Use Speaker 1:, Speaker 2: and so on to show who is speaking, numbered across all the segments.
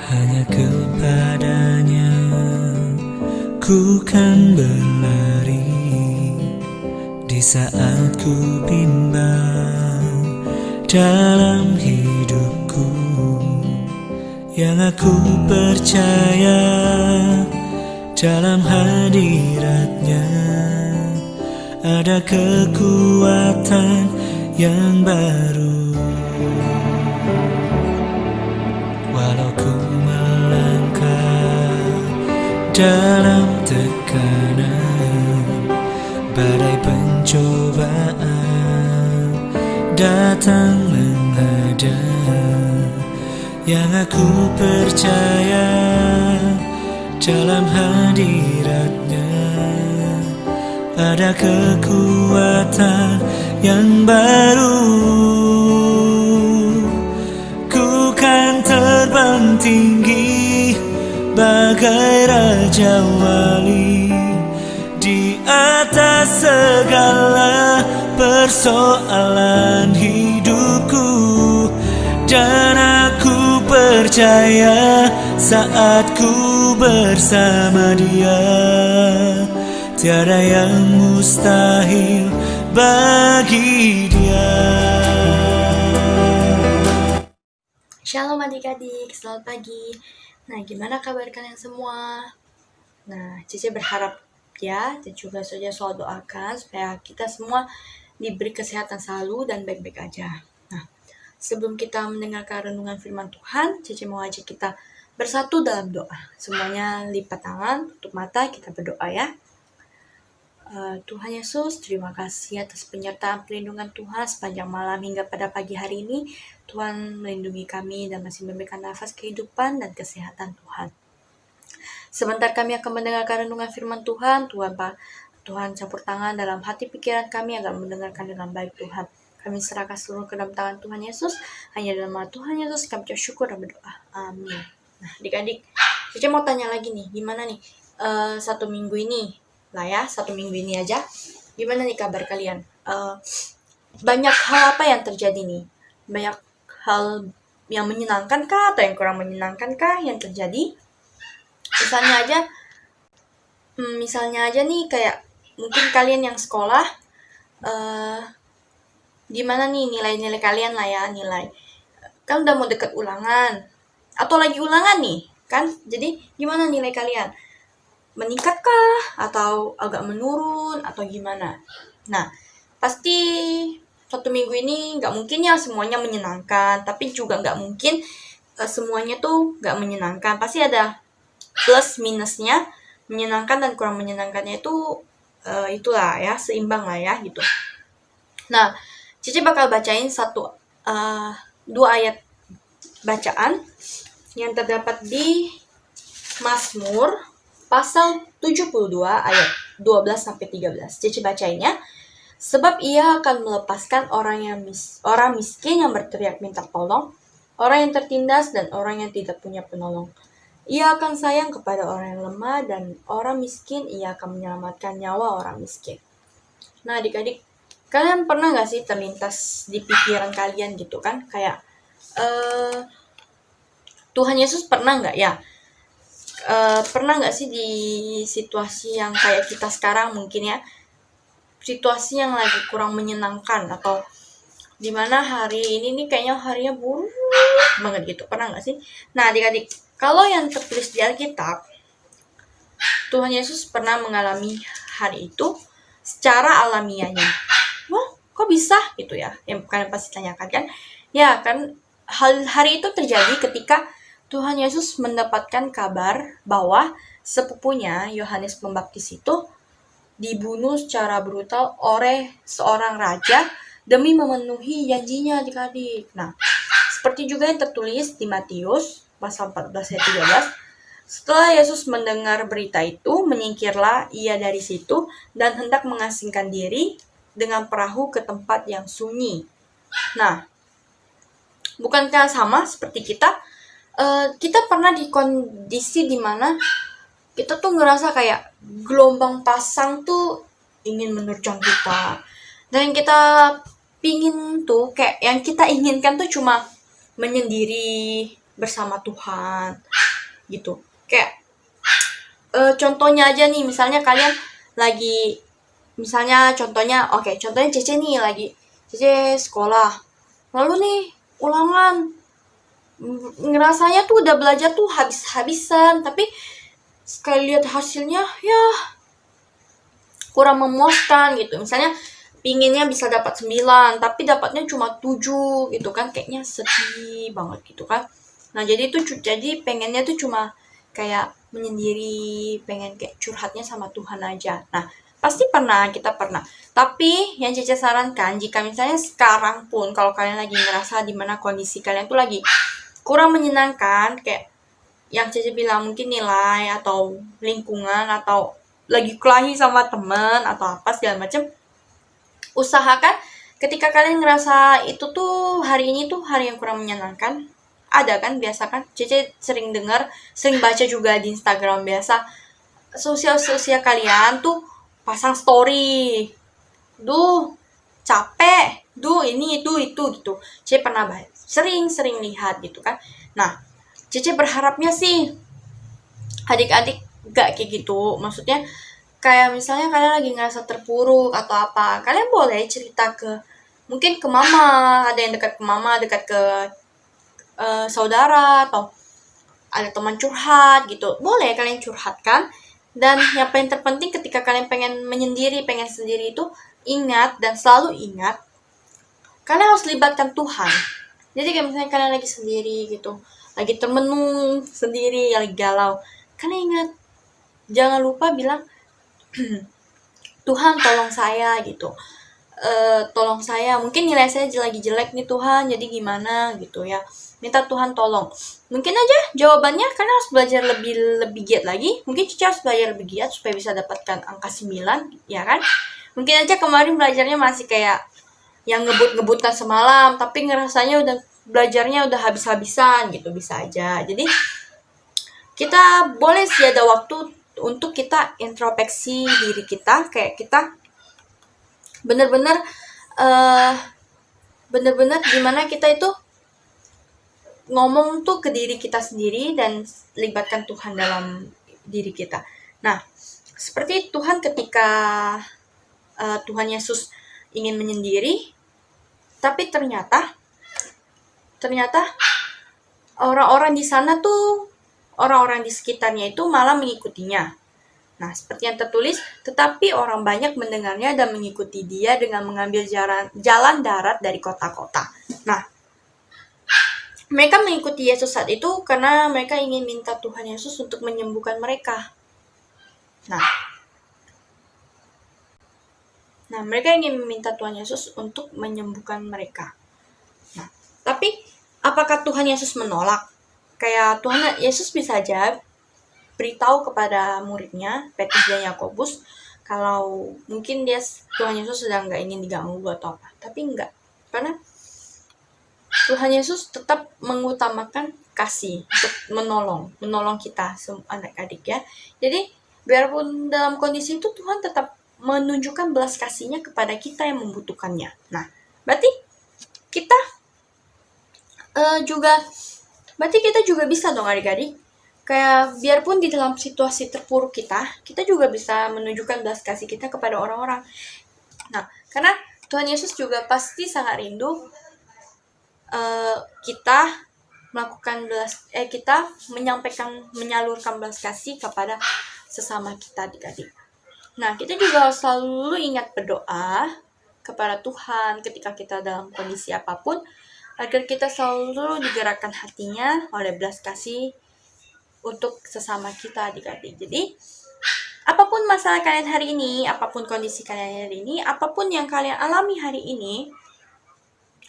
Speaker 1: hanya kepadanya ku kan berlari di saat ku bimbang dalam hidupku. Yang aku percaya dalam hadiratnya ada kekuatan yang baru. Walau ku melangkah dalam tekanan, badai pencobaan datang menghadang, yang aku percaya dalam hadiratnya ada kekuatan yang baru. Ku kan terbang tinggi bagai raja wali di atas segala persoalan hidupku. Dan aku percaya saat ku bersama Dia, tiada yang mustahil bagi Dia.
Speaker 2: Shalom adik-adik, selamat pagi. Nah, gimana kabar kalian semua? Nah, Cici berharap ya, dan juga saja selalu doakan supaya kita semua diberi kesehatan selalu dan baik-baik aja. Nah, sebelum kita mendengarkan renungan firman Tuhan, Cici mau ajak kita bersatu dalam doa. Semuanya lipat tangan, tutup mata, kita berdoa ya. Tuhan Yesus, terima kasih atas penyertaan perlindungan Tuhan sepanjang malam hingga pada pagi hari ini. Tuhan melindungi kami dan masih memberikan nafas kehidupan dan kesehatan Tuhan. Sebentar kami akan mendengarkan renungan firman Tuhan. Tuhan campur tangan dalam hati pikiran kami agar mendengarkan dengan baik Tuhan. Kami serahkan seluruh ke dalam tangan Tuhan Yesus. Hanya dalam nama Tuhan Yesus kami bersyukur dan berdoa. Amin. Nah, adik-adik, Cici mau tanya lagi nih, gimana nih satu minggu ini aja. Gimana nih kabar kalian? Banyak hal apa yang terjadi nih? Banyak hal yang menyenangkan kah atau yang kurang menyenangkan kah yang terjadi? Misalnya aja nih kayak mungkin kalian yang sekolah, gimana nih nilai-nilai kalian lah ya, kan udah mau deket ulangan atau lagi ulangan nih kan, jadi gimana nilai kalian? Meningkatkah atau agak menurun atau gimana? Nah, pasti satu minggu ini nggak mungkin ya semuanya menyenangkan, tapi juga nggak mungkin semuanya tuh nggak menyenangkan. Pasti ada plus minusnya, menyenangkan dan kurang menyenangkannya itu itulah ya, seimbang lah ya gitu. Nah, Cici bakal bacain dua ayat bacaan yang terdapat di Mazmur pasal 72 ayat 12-13. Cici bacainnya. Sebab ia akan melepaskan orang miskin yang berteriak minta tolong, orang yang tertindas dan orang yang tidak punya penolong. Ia akan sayang kepada orang yang lemah dan orang miskin ia akan menyelamatkan nyawa orang miskin. Nah, adik-adik, kalian pernah gak sih terlintas di pikiran kalian gitu kan? Kayak Tuhan Yesus pernah gak ya? Pernah gak sih di situasi yang kayak kita sekarang mungkin ya, situasi yang lagi kurang menyenangkan atau dimana hari ini nih kayaknya harinya buruk banget gitu, pernah gak sih? Nah, adik-adik, kalau yang tertulis di Alkitab, Tuhan Yesus pernah mengalami hari itu secara alamiahnya. Wah, kok bisa gitu ya? Yang kalian pasti tanyakan kan? Ya kan, hari itu terjadi ketika Tuhan Yesus mendapatkan kabar bahwa sepupunya Yohanes Pembaptis itu dibunuh secara brutal oleh seorang raja demi memenuhi janjinya adik-adik. Nah, seperti juga yang tertulis di Matius pasal 14 ayat 13. Setelah Yesus mendengar berita itu, menyingkirlah ia dari situ dan hendak mengasingkan diri dengan perahu ke tempat yang sunyi. Nah, bukankah sama seperti kita? Kita pernah di kondisi dimana kita tuh ngerasa kayak gelombang pasang tuh ingin menerjang kita, dan yang kita pingin tuh kayak yang kita inginkan tuh cuma menyendiri, bersama Tuhan gitu. Kayak contohnya aja nih, misalnya kalian lagi, misalnya contohnya Cece nih lagi, Cece sekolah, lalu nih ulangan, ngerasanya tuh udah belajar tuh habis-habisan, tapi sekali lihat hasilnya ya kurang memuaskan gitu. Misalnya pinginnya bisa dapat 9 tapi dapatnya cuma 7 gitu kan, kayaknya sedih banget gitu kan. Nah jadi pengennya tuh cuma kayak menyendiri, pengen kayak curhatnya sama Tuhan aja. Nah pasti kita pernah. Tapi yang Cece sarankan, jika misalnya sekarang pun kalau kalian lagi ngerasa dimana kondisi kalian tuh lagi kurang menyenangkan, kayak yang Cece bilang mungkin nilai atau lingkungan atau lagi kelahi sama teman atau apa segala macam, usahakan ketika kalian ngerasa itu tuh hari ini tuh hari yang kurang menyenangkan, ada kan biasa kan, Cece sering dengar, sering baca juga di Instagram, biasa sosial kalian tuh pasang story, duh capek, duh ini itu gitu. Cece pernah sering lihat gitu kan. Nah Cece berharapnya sih adik-adik gak kayak gitu. Maksudnya kayak misalnya kalian lagi ngerasa terpuruk atau apa, kalian boleh cerita mungkin ke mama, ada yang dekat ke mama, dekat ke saudara, atau ada teman curhat gitu, boleh kalian curhatkan. Dan yang paling terpenting ketika kalian pengen menyendiri, pengen sendiri itu, ingat dan selalu ingat, kalian harus libatkan Tuhan. Jadi kayak misalnya kalian lagi sendiri gitu, lagi termenung sendiri, lagi galau, kalian ingat, jangan lupa bilang, Tuhan tolong saya gitu, tolong saya, mungkin nilai saya lagi jelek nih Tuhan, jadi gimana gitu ya, minta Tuhan tolong. Mungkin aja jawabannya kalian harus belajar lebih giat lagi, mungkin Cica harus belajar lebih giat supaya bisa dapatkan angka 9, ya kan. Mungkin aja kemarin belajarnya masih kayak yang ngebut-ngebutkan semalam, tapi ngerasanya udah belajarnya udah habis-habisan gitu, bisa aja. Jadi kita boleh sih ada waktu untuk kita introspeksi diri kita, kayak kita bener-bener gimana kita itu ngomong tuh ke diri kita sendiri dan libatkan Tuhan dalam diri kita. Nah seperti Tuhan ketika Tuhan Yesus ingin menyendiri, tapi ternyata orang-orang di sana tuh, orang-orang di sekitarnya itu malah mengikutinya. Nah, seperti yang tertulis, tetapi orang banyak mendengarnya dan mengikuti dia dengan mengambil jalan darat dari kota-kota. Nah, mereka mengikuti Yesus saat itu karena mereka ingin minta Tuhan Yesus untuk menyembuhkan mereka. Nah, mereka ingin meminta Tuhan Yesus untuk menyembuhkan mereka. Nah, tapi apakah Tuhan Yesus menolak? Kayak Tuhan Yesus bisa aja beritahu kepada muridnya, Petrus dan Yakobus, kalau mungkin Tuhan Yesus sedang nggak ingin diganggu atau apa. Tapi enggak, karena Tuhan Yesus tetap mengutamakan kasih untuk menolong kita anak-adik ya. Jadi biarpun dalam kondisi itu, Tuhan tetap menunjukkan belas kasihnya kepada kita yang membutuhkannya. Nah, berarti kita juga bisa dong adik-adik, kayak biarpun di dalam situasi terpuruk kita juga bisa menunjukkan belas kasih kita kepada orang-orang. Nah, karena Tuhan Yesus juga pasti sangat rindu kita menyalurkan belas kasih kepada sesama kita adik-adik. Nah, kita juga harus selalu ingat berdoa kepada Tuhan ketika kita dalam kondisi apapun, agar kita selalu digerakkan hatinya oleh belas kasih untuk sesama kita adik-adik. Jadi apapun masalah kalian hari ini, apapun kondisi kalian hari ini, apapun yang kalian alami hari ini,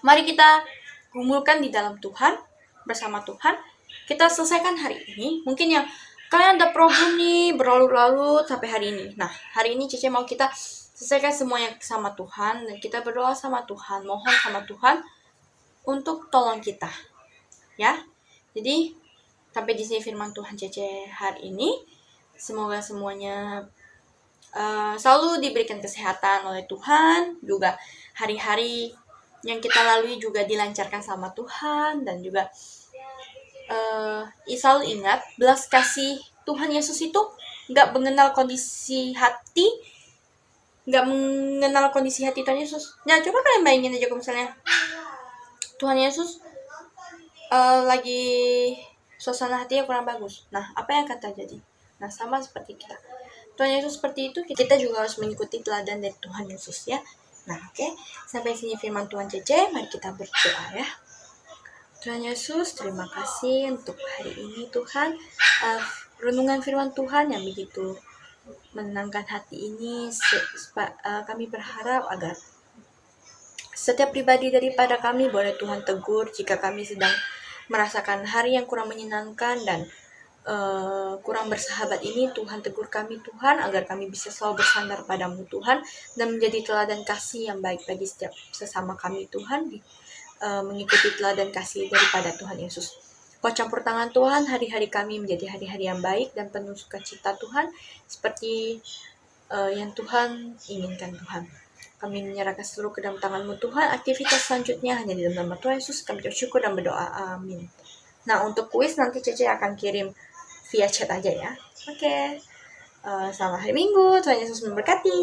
Speaker 2: mari kita gumulkan di dalam Tuhan, bersama Tuhan, kita selesaikan hari ini. Mungkin yang kalian ada problem nih berlarut-larut sampai hari ini. Nah, hari ini Cece mau kita selesaikan semuanya sama Tuhan, dan kita berdoa sama Tuhan, mohon sama Tuhan untuk tolong kita, ya. Jadi sampai di sini firman Tuhan Cece hari ini. Semoga semuanya selalu diberikan kesehatan oleh Tuhan, juga hari-hari yang kita lalui juga dilancarkan sama Tuhan, dan juga selalu ingat, belas kasih Tuhan Yesus itu nggak mengenal kondisi hati, Tuhan Yesus. Nah, coba kalian bayangin aja kalau misalnya Tuhan Yesus lagi suasana hatinya kurang bagus. Nah, apa yang akan terjadi? Nah, sama seperti kita. Tuhan Yesus seperti itu, kita juga harus mengikuti teladan dari Tuhan Yesus ya. Nah, oke. Sampai sini firman Tuhan Cece. Mari kita berdoa ya. Tuhan Yesus, terima kasih untuk hari ini Tuhan. Renungan firman Tuhan yang begitu menenangkan hati ini. Kami berharap agar setiap pribadi daripada kami boleh Tuhan tegur jika kami sedang merasakan hari yang kurang menyenangkan dan kurang bersahabat ini. Tuhan tegur kami Tuhan, agar kami bisa selalu bersandar padamu Tuhan, dan menjadi teladan kasih yang baik bagi setiap sesama kami Tuhan, mengikuti teladan kasih daripada Tuhan Yesus. Kau campur tangan Tuhan, hari-hari kami menjadi hari-hari yang baik dan penuh sukacita Tuhan, seperti yang Tuhan inginkan Tuhan. Kami menyerahkan seluruh ke dalam tangan-Mu Tuhan. Aktivitas selanjutnya hanya di dalam nama Tuhan Yesus kami bersyukur dan berdoa. Amin. Nah, untuk kuis nanti Cece akan kirim via chat aja ya. Oke. Selamat hari Minggu. Tuhan Yesus memberkati.